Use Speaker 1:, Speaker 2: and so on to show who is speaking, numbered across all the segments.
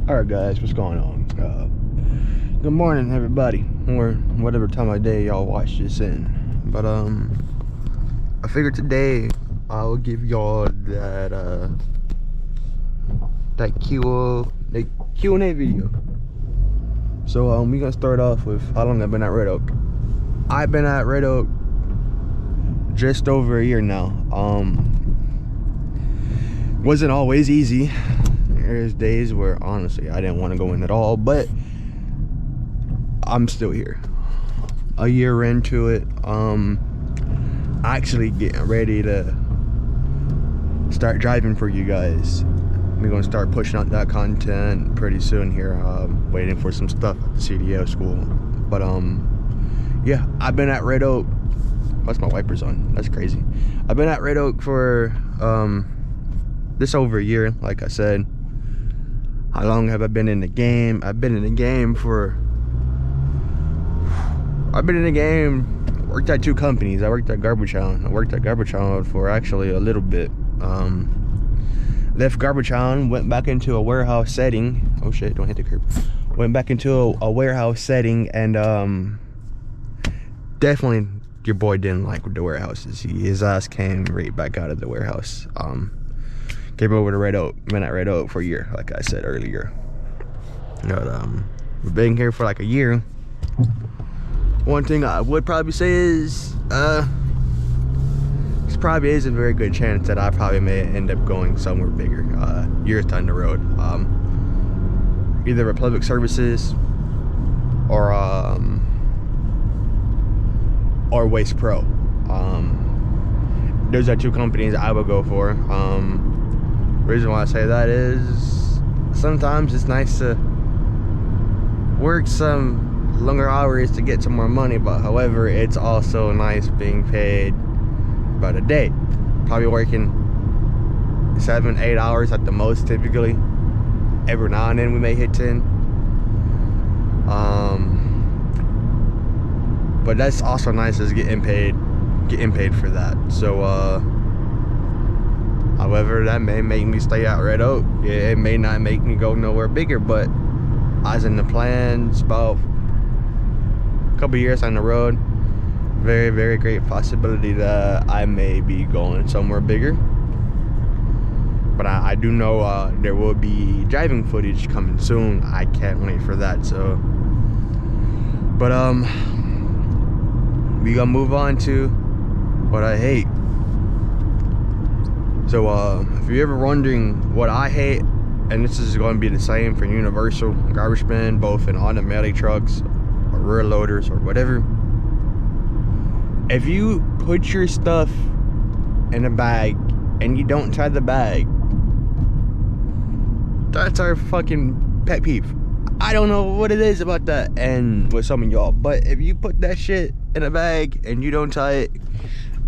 Speaker 1: Alright guys, what's going on? Good morning everybody, or whatever time of day y'all watch this in. But I figured today I'll give y'all that Q&A video. So we're gonna start off with how long I've been at Red Oak. I've been at Red Oak just over a year now. Wasn't always easy. There's days where honestly I didn't want to go in at all, but I'm still here. A year into it, actually getting ready to start driving for you guys. We're gonna start pushing out that content pretty soon here. Waiting for some stuff at the CDL school, but yeah, I've been at Red Oak. What's my wipers on? That's crazy. I've been at Red Oak for this over a year, like I said. How long have I been in the game? I've been in the game, worked at two companies. I worked at Garbage Hound. I worked at Garbage Hound for actually a little bit. Left Garbage Hound, went back into a warehouse setting. Oh shit, don't hit the curb. Went back into a warehouse setting, and definitely your boy didn't like the warehouses. His ass came right back out of the warehouse. Came over to Red Oak, been at Red Oak for a year, like I said earlier. But we've been here for like a year. One thing I would probably say is this probably is a very good chance that I probably may end up going somewhere bigger years down the road. Either Republic Services or Waste Pro. Those are two companies I would go for. Reason why I say that is sometimes it's nice to work some longer hours to get some more money, but however it's also nice being paid by the day. Probably working 7-8 hours at the most typically. Every now and then we may hit 10. But that's also nice as getting paid for that. So however, that may make me stay at Red Oak. It may not make me go nowhere bigger, but as in the plans, about a couple years on the road, very, very great possibility that I may be going somewhere bigger. But I do know there will be driving footage coming soon. I can't wait for that. So, but we gonna move on to what I hate. So if you're ever wondering what I hate, and this is going to be the same for universal garbage men, both in automatic trucks or rear loaders or whatever, if you put your stuff in a bag and you don't tie the bag, that's our fucking pet peeve. I don't know what it is about that and with some of y'all, but if you put that shit in a bag and you don't tie it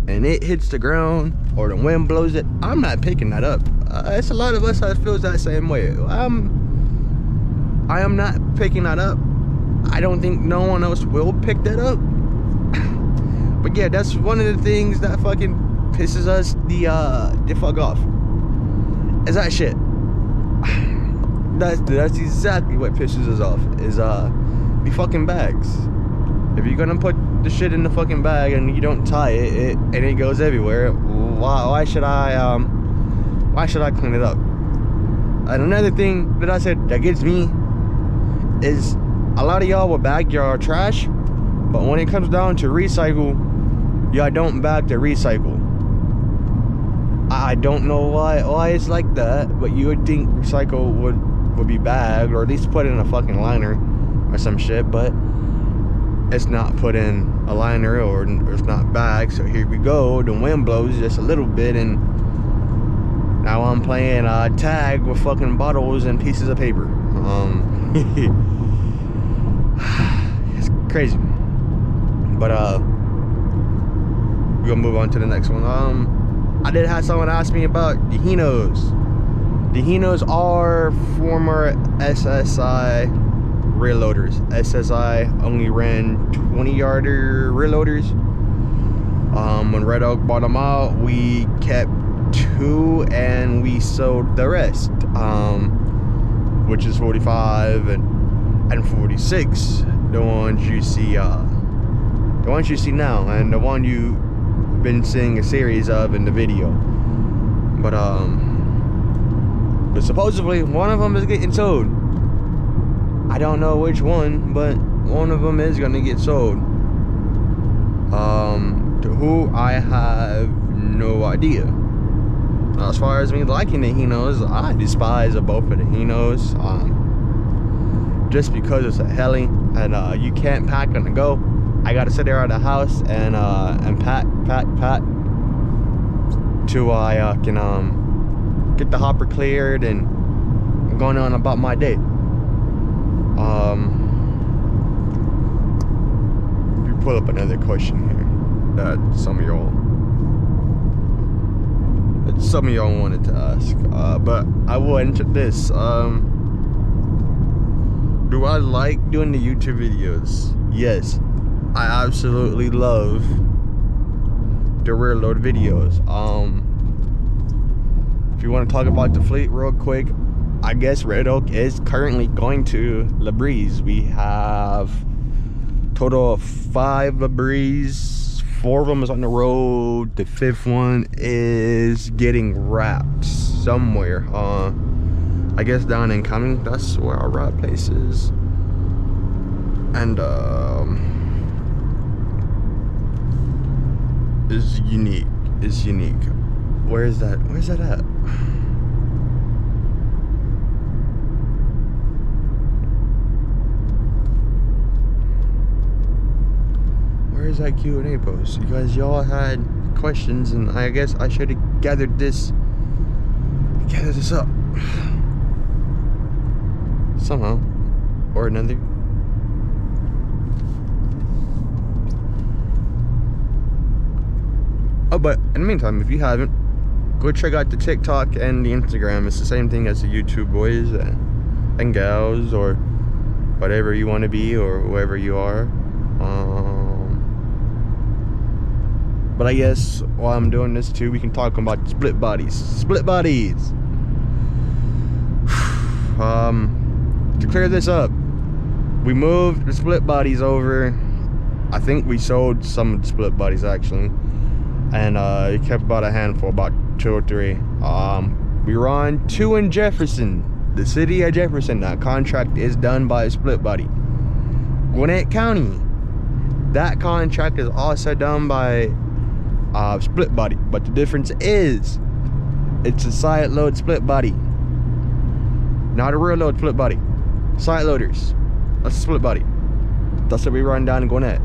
Speaker 1: and it hits the ground or the wind blows it, I'm not picking that up. It's a lot of us that feels that same way. I am not picking that up. I don't think no one else will pick that up. But yeah, that's one of the things that fucking pisses us the fuck off. Is that shit. That's exactly what pisses us off, is the fucking bags. If you're gonna put the shit in the fucking bag and you don't tie it, and it goes everywhere, why should I clean it up? And another thing that I said that gets me is a lot of y'all will bag your trash, but when it comes down to recycle, y'all don't bag the recycle. I don't know why it's like that, but you would think recycle would be bagged, or at least put in a fucking liner or some shit, but it's not put in a liner, or it's not bagged. So here we go, the wind blows just a little bit and now I'm playing tag with fucking bottles and pieces of paper. It's crazy. But we're gonna move on to the next one. I did have someone ask me about the Hinos. The Hinos are former SSI rear loaders. SSI only ran 20-yarder rear loaders. When Red Oak bought them out, we kept 2 and we sold the rest. which is 45 and 46, the ones you see now, and the one you've been seeing a series of in the video. But supposedly one of them is getting sold. I don't know which one, but one of them is gonna get sold. To who, I have no idea. As far as me liking the Hinos, I despise both of the Hinos. Just because it's a heli and you can't pack on the go. I gotta sit there at the house and pack till I can get the hopper cleared and going on about my day. Let me pull up another question here that some of y'all wanted to ask, but I will enter this. Do I like doing the YouTube videos? Yes, I absolutely love the rear load videos. If you want to talk about the fleet real quick, I guess Red Oak is currently going to Labreeze. We have total of 5 Labreeze. 4 of them is on the road. The 5th one is getting wrapped somewhere. I guess down in Cumming. That's where our wrap place is. And is unique. Where is that? Where's that at? Where's that Q&A post? Because y'all had questions, and I guess I should have gathered this up somehow or another. Oh, but in the meantime, if you haven't, go check out the TikTok and the Instagram. It's the same thing as the YouTube, boys and gals, or whatever you want to be, or whoever you are. But I guess while I'm doing this too, we can talk about split bodies. To clear this up, we moved the split bodies over. I think we sold some of the split bodies actually, and it kept about a handful, about 2 or 3. We run 2 in Jefferson, the city of Jefferson. That contract is done by a split body. Gwinnett County, that contract is also done by split body, but the difference is it's a side load split body, not a rear load split body. Side loaders, that's a split body. That's what we run down in Gwinnett.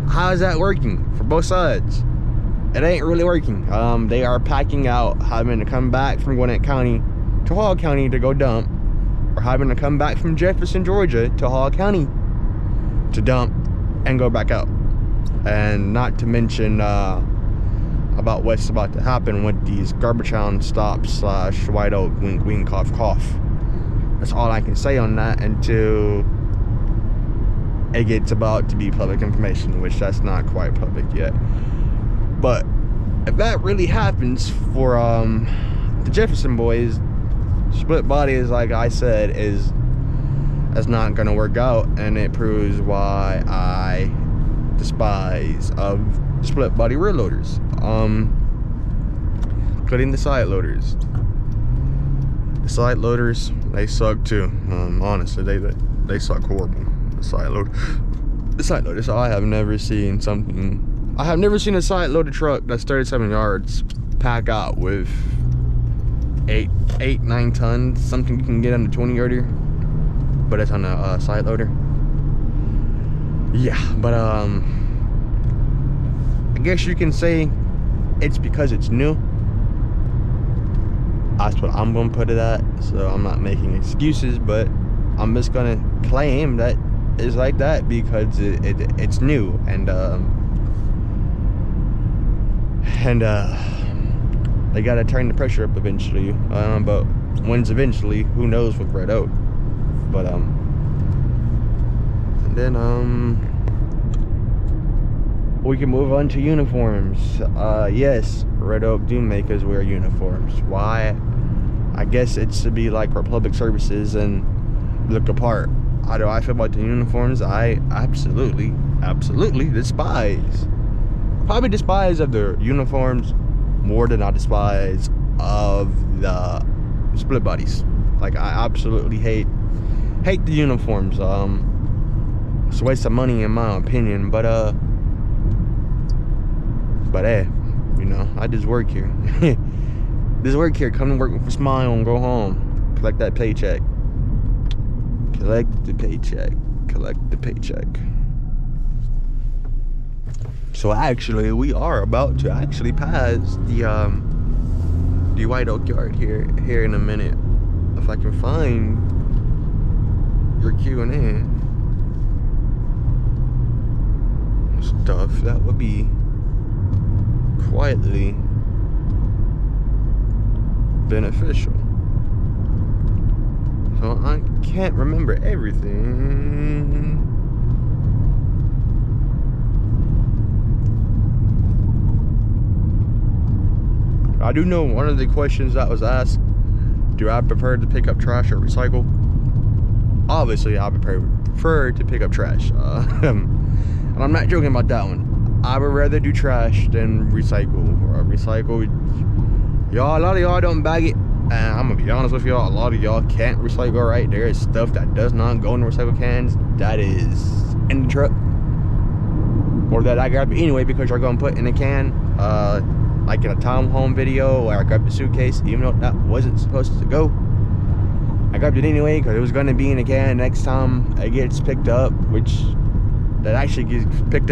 Speaker 1: How is that working for both sides? It ain't really working. They are packing out, having to come back from Gwinnett County to Hall County to go dump, or having to come back from Jefferson, Georgia to Hall County to dump and go back out. And not to mention about what's about to happen with these garbage hound stops / White Oak, wink wink, cough cough. That's all I can say on that until it gets about to be public information, which that's not quite public yet. But if that really happens for the Jefferson boys, split body is, like I said, is not gonna work out, and it proves why I despise of split body rear loaders, including the side loaders. The side loaders, they suck too. Honestly, they suck horrible. The side loaders. I have never seen a side loader truck that's 37 yards pack out with 8-9 tons, something you can get on the 20 yarder, but it's on a side loader. Yeah, but I guess you can say it's because it's new. That's what I'm gonna put it at. So I'm not making excuses, but I'm just gonna claim that it's like that because it's new, and they gotta turn the pressure up eventually. But when's eventually? Who knows with Red Oak? But and then we can move on to uniforms. Yes, Red Oak do make us wear uniforms. Why? I guess it's to be like for public services and look apart. How do I feel about the uniforms? I absolutely despise. Probably despise of the uniforms more than I despise of the split bodies. Like, I absolutely hate the uniforms. It's a waste of money in my opinion, but hey, you know, I just work here. Come to work with a smile and go home. Collect that paycheck. Collect the paycheck. So actually, we are about to actually pass the White Oak Yard here in a minute. If I can find your Q&A stuff, that would be quietly beneficial. So I can't remember everything. I do know one of the questions that was asked, do I prefer to pick up trash or recycle? Obviously, I prefer to pick up trash. And I'm not joking about that one. I would rather do trash than recycle. Y'all, a lot of y'all don't bag it. And I'm gonna be honest with y'all, a lot of y'all can't recycle right. There is stuff that does not go in the recycle cans that is in the truck. Or that I grabbed anyway because you're gonna put in a can. Like in a townhome video where I grabbed the suitcase, even though that wasn't supposed to go. I grabbed it anyway because it was gonna be in a can next time it gets picked up, which that actually gets picked up.